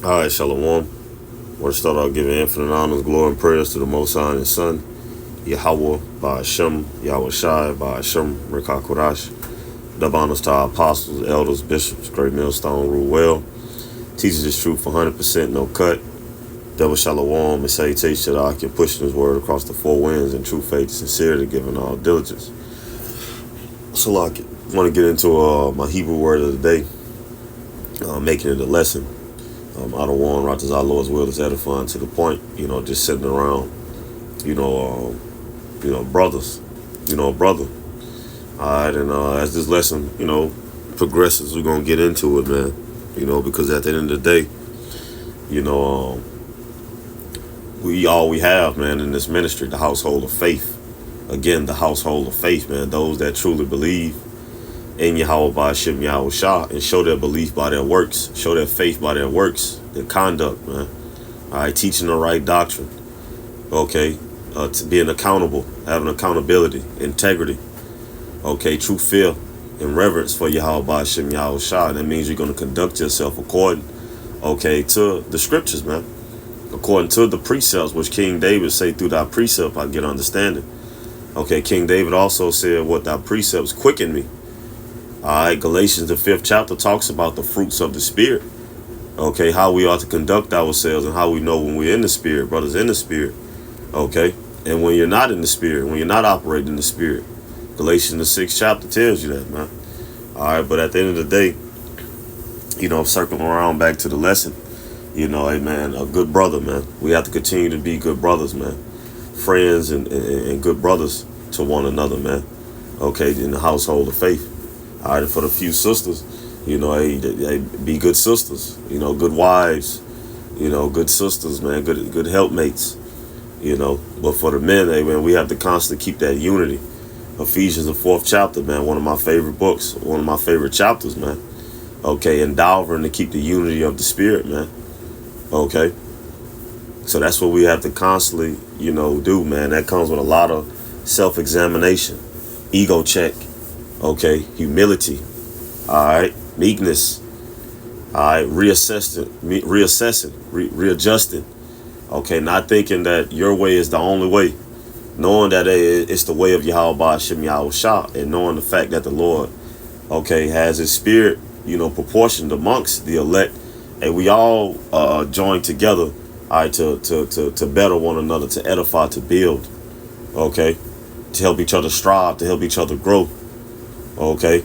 All right, Shalom. I want to start out giving infinite honors, glory, and prayers to the Most High and His Son, Yahweh, by Hashem, Yahweh Shai, by Hashem, Rikakodash. Dub honors to our apostles, elders, bishops, great millstone, rule well. Teaches this truth 100%, no cut. Double shalom and salutation to the Ahch pushing his word across the four winds in true faith, sincerity, giving all diligence. So I want to get into my Hebrew word of the day, making it a lesson. Out of one, right as our Lord's will is edifying to the point, just sitting around, brothers, brother. All right, and as this lesson, progresses, we're gonna get into it, man. Because at the end of the day, we have, man, in this ministry, the household of faith. Again, the household of faith, man. Those that truly believe in Yahweh by Hashem Yahweh Shah and show their belief by their works, show their faith by their works, their conduct, man. All right, teaching the right doctrine. Okay, to being accountable, having accountability, integrity. Okay, true fear and reverence for Yahweh by Hashem Yahweh Shah. And that means you're going to conduct yourself according, to the scriptures, man. According to the precepts, which King David say, through thy precept I get understanding. Okay, King David also said, what thy precepts quicken me. All right, Galatians, the 5th chapter, talks about the fruits of the Spirit. Okay, how we ought to conduct ourselves and how we know when we're in the Spirit, brothers in the Spirit. Okay, and when you're not in the Spirit, when you're not operating in the Spirit. Galatians, the 6th chapter tells you that, man. All right, but at the end of the day, circling around back to the lesson, hey, man, a good brother, man. We have to continue to be good brothers, man. Friends and good brothers to one another, man. Okay, in the household of faith. All right, for the few sisters, hey, be good sisters, good wives, good sisters, man, good helpmates, But for the men, hey, man, we have to constantly keep that unity. Ephesians, the 4th chapter, man, one of my favorite books, one of my favorite chapters, man. Okay, endeavoring to keep the unity of the Spirit, man. Okay, so that's what we have to constantly, do, man. That comes with a lot of self-examination, ego check. Okay, humility, all right, meekness, all right, reassessing, readjusting, okay, not thinking that your way is the only way, knowing that it's the way of Yahweh by Hashem Yahweh Shah, and knowing the fact that the Lord, okay, has His Spirit, proportioned amongst the elect, and we all join together, all right, to better one another, to edify, to build, okay, to help each other strive, to help each other grow. Okay,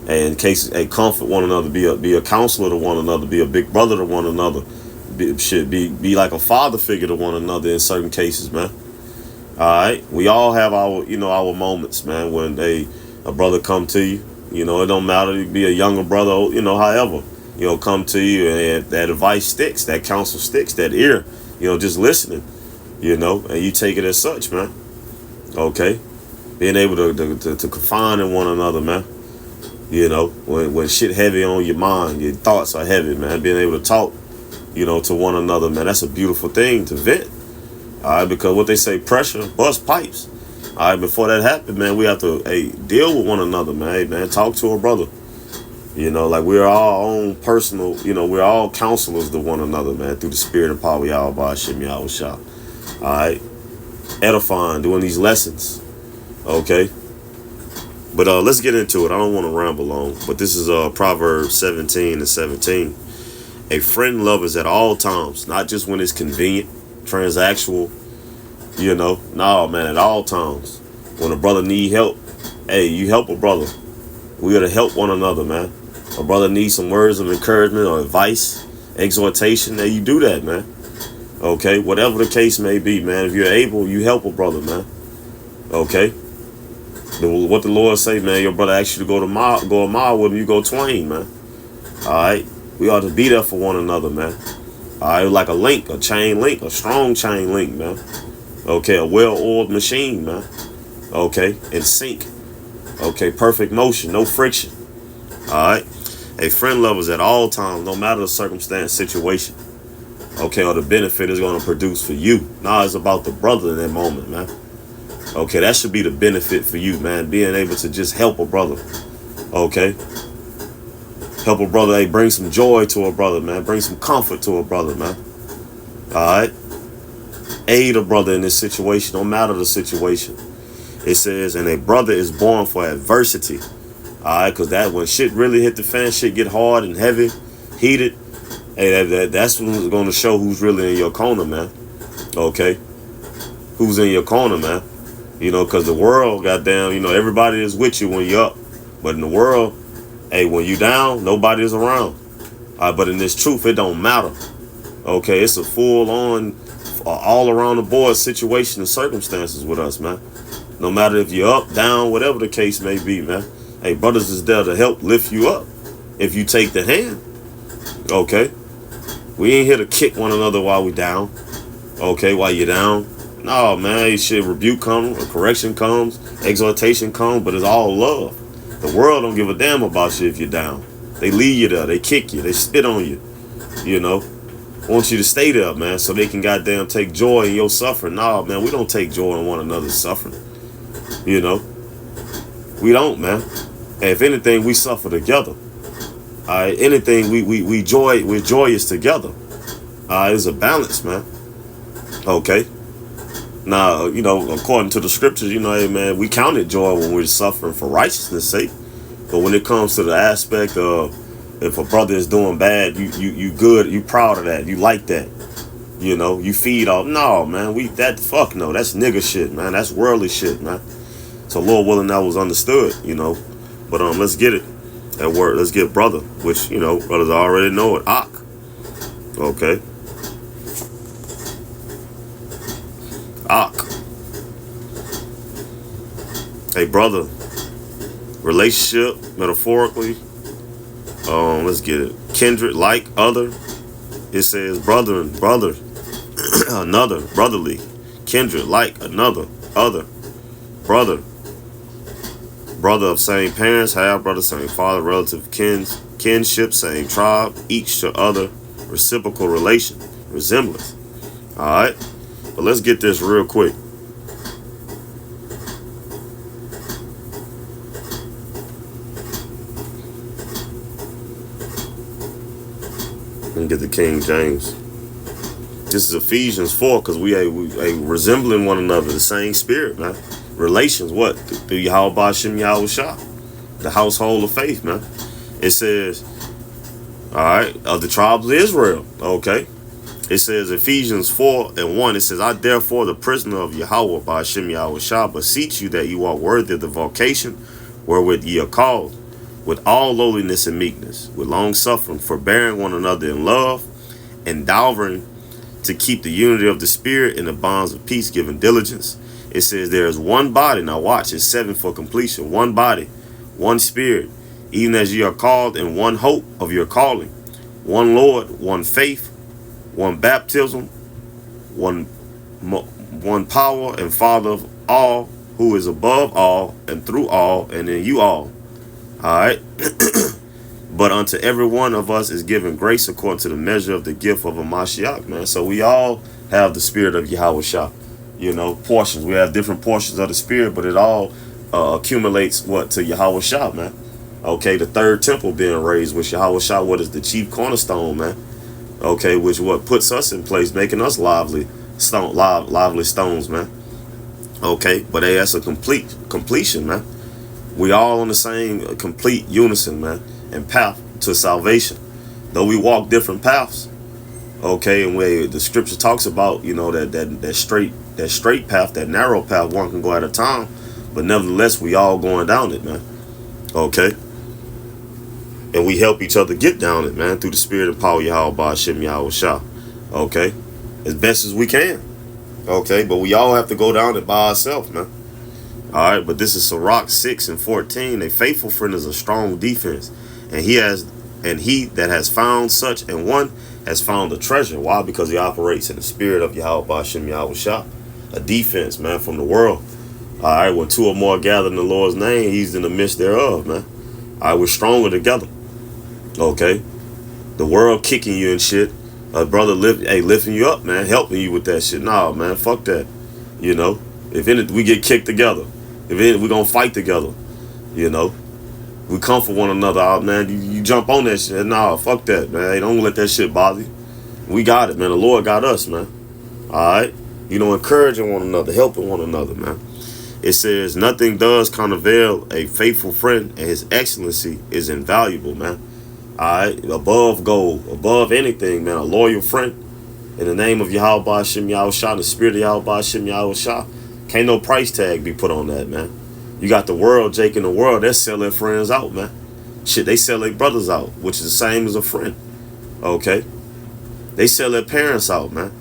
and in cases, comfort one another, be a counselor to one another, be a big brother to one another, be like a father figure to one another in certain cases, man. All right, we all have our our moments, man, when a brother come to you, it don't matter, you be a younger brother, however, come to you, and that advice sticks, that counsel sticks, that ear, just listening, and you take it as such, man. Okay. Being able to confide in one another, man. When shit heavy on your mind, your thoughts are heavy, man. Being able to talk, to one another, man. That's a beautiful thing to vent. All right, because what they say, pressure bust pipes. All right, before that happens, man, we have to deal with one another, man. Hey, man, talk to a brother. Like we're our own personal, we're all counselors to one another, man, through the Spirit and power of Yahweh by Hashem Yahweh Shah. All right, edifying, doing these lessons. Okay, but let's get into it. I don't want to ramble on, but this is Proverbs 17:17. A friend lovers at all times, not just when it's convenient, transactional, no, man, at all times. When a brother need help, hey, you help a brother. We got to help one another, man. A brother needs some words of encouragement or advice, exhortation, hey, you do that, man. Okay, whatever the case may be, man, if you're able, you help a brother, man. Okay. What the Lord say, man, your brother asks you to go a mile with him, you go twain, man. All right, we ought to be there for one another, man. All right, like a link, a chain link, a strong chain link, man. Okay, a well-oiled machine, man. Okay, in sync. Okay, perfect motion, no friction. All right, a friend lovers at all times, no matter the circumstance, situation. Okay, or the benefit is going to produce for you. Nah, it's about the brother in that moment, man. Okay, that should be the benefit for you, man. Being able to just help a brother. Okay. Help a brother, hey, bring some joy to a brother, man. Bring some comfort to a brother, man. All right? Aid a brother in this situation, no matter the situation. It says, and a brother is born for adversity. All right? Because that when shit really hit the fan, shit get hard and heavy, heated, hey, that's when it's going to show who's really in your corner, man. Okay? Who's in your corner, man. You know, because the world, goddamn, you know, everybody is with you when you're up. But in the world, hey, when you down, nobody is around. But in this truth, it don't matter. Okay, it's a full-on, all around the board situation and circumstances with us, man. No matter if you're up, down, whatever the case may be, man. Hey, brothers is there to help lift you up if you take the hand. Okay, we ain't here to kick one another while we down. Okay, while you're down. No, man, shit, rebuke comes, correction comes, exhortation comes, but it's all love. The world don't give a damn about you if you're down. They leave you there, they kick you, they spit on you, you know. Want you to stay there, man, so they can goddamn take joy in your suffering. No, man, we don't take joy in one another's suffering. You know, we don't, man. And if anything, we suffer together. Anything we're joyous together. It's a balance, man. Okay. Now, you know, according to the scriptures, you know, hey, man, we count it joy when we're suffering for righteousness' sake. But when it comes to the aspect of if a brother is doing bad, you good, you proud of that, you like that, you know, you feed off. No, man, fuck no, that's nigga shit, man, that's worldly shit, man. So Lord willing, that was understood, you know. But let's get it at work. Let's get brother, which, you know, brothers already know it. Ahch. Okay. Ahch. Hey, brother. Relationship, metaphorically. Let's get it. Kindred, like, other. It says brother and brother. Another, brotherly. Kindred, like, another, other. Brother. Brother of same parents, half brother, same father, relative kinship, same tribe, each to other, reciprocal relation, resemblance. Alright? But let's get this real quick. Let me get the King James. This is Ephesians 4, because we are resembling one another, the same spirit, man. Relations, what? Through Yahweh Hashem Yahweh Shah, the household of faith, man. It says, all right, of the tribes of Israel, okay. It says Ephesians 4:1. It says, I therefore, the prisoner of Yahweh by Hashem Yahweh Shah, beseech you that you are worthy of the vocation wherewith ye are called, with all lowliness and meekness, with long suffering, forbearing one another in love, endeavoring to keep the unity of the spirit in the bonds of peace, giving diligence. It says there is one body. Now watch, it's 7 for completion. One body, one spirit, even as ye are called in one hope of your calling. One Lord, one faith, one baptism, one power and Father of all, who is above all and through all and in you all. All right. But unto every one of us is given grace according to the measure of the gift of a Mashiach, man. So we all have the spirit of Yahweh Shah. You know, portions. We have different portions of the spirit, but it all accumulates what? To Yahweh Shah, man. Okay, the third temple being raised, which Yahweh Shah, what is the chief cornerstone, man. Okay, which what puts us in place, making us lively stones, man. Okay, but hey, that's a completion, man. We all on the same complete unison, man, and path to salvation. Though we walk different paths, okay, and where the scripture talks about, you know, that straight path, that narrow path, one can go at a time, but nevertheless, we all going down it, man. Okay, and we help each other get down it, man, through the spirit and power of Yahweh Hashem Yahweh Shah. Okay, as best as we can. Okay, but we all have to go down it by ourselves, man. All right, but this is Sirach 6:14. A faithful friend is a strong defense, and he that has found such and one has found a treasure. Why? Because he operates in the spirit of Yahweh Hashem Yahweh Shah, a defense, man, from the world. All right, when two or more gather in the Lord's name, he's in the midst thereof, man. All right, we're stronger together. Okay, the world kicking you and shit, a brother lifting you up, man, helping you with that shit. Nah, man, fuck that. You know, if we get kicked together. If we're gonna fight together, you know. We comfort one another out, man. You jump on that shit. Nah, fuck that, man. Hey, don't let that shit bother you. We got it, man. The Lord got us, man. Alright? Encouraging one another, helping one another, man. It says, nothing does countervail a faithful friend, and his excellency is invaluable, man. Alright? Above gold, above anything, man. A loyal friend. In the name of Yahweh Hashem Yahushua, the spirit of Yahweh Hashem Yahushua. Can't no price tag be put on that, man. You got the world, Jake, in the world, they sell their friends out, man. Shit, they sell their brothers out, which is the same as a friend. Okay? They sell their parents out, man.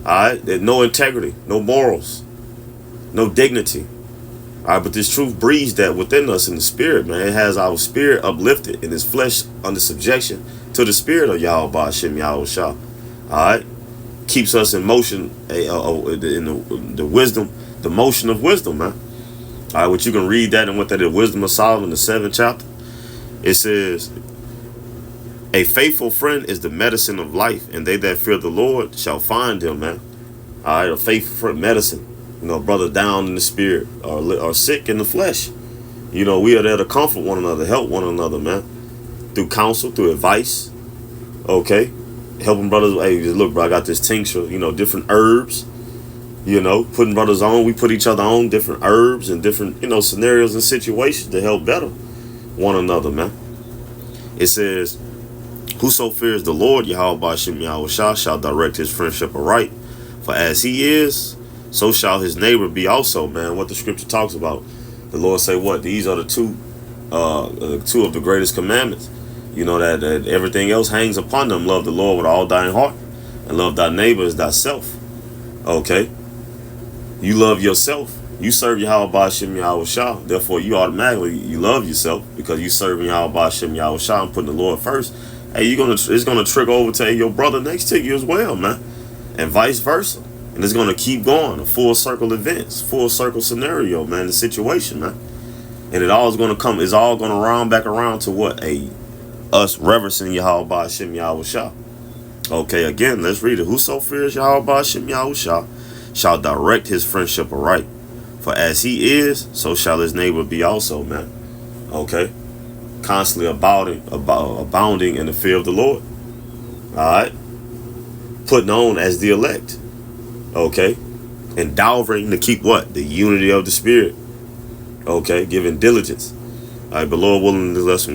Alright? There's no integrity, no morals, no dignity. Alright, but this truth breeds that within us in the spirit, man. It has our spirit uplifted and his flesh under subjection to the spirit of Yahweh Hashem Yahushua. Alright? Keeps us in motion, in the wisdom, the motion of wisdom, man. All right, what you can read that and what that is, Wisdom of Solomon, the 7th chapter. It says, a faithful friend is the medicine of life, and they that fear the Lord shall find him, man. All right, a faithful friend, medicine. Brother down in the spirit or sick in the flesh. We are there to comfort one another, help one another, man. Through counsel, through advice. Okay? Helping brothers, hey, look, bro, I got this tincture, different herbs. Putting brothers on. We put each other on different herbs and different, scenarios and situations to help better one another, man. It says, whoso fears the Lord, Yahweh Hashem Yahushua, shall direct his friendship aright. For as he is, so shall his neighbor be also, man. What the scripture talks about. The Lord say what? These are the two of the greatest commandments. That everything else hangs upon them. Love the Lord with all thine heart, and love thy neighbor as thyself. Okay? You love yourself. You serve Yahweh Hashem Yahushua. Therefore, you love yourself because you serving Yahweh Hashem Yahushua and putting the Lord first. Hey, it's gonna trigger over to your brother next to you as well, man, and vice versa. And it's gonna keep going. A full circle events, full circle scenario, man. The situation, man, and it's all gonna round back around to what us reverencing Yahweh Hashem Yahushua. Okay, again, let's read it. Whoso fears Yahweh Hashem Yahushua shall direct his friendship aright. For as he is, so shall his neighbor be also, man. Okay? Constantly abounding in the fear of the Lord. Alright? Putting on as the elect. Okay? Endeavoring to keep what? The unity of the spirit. Okay? Giving diligence. Alright, but Lord willing, this lesson was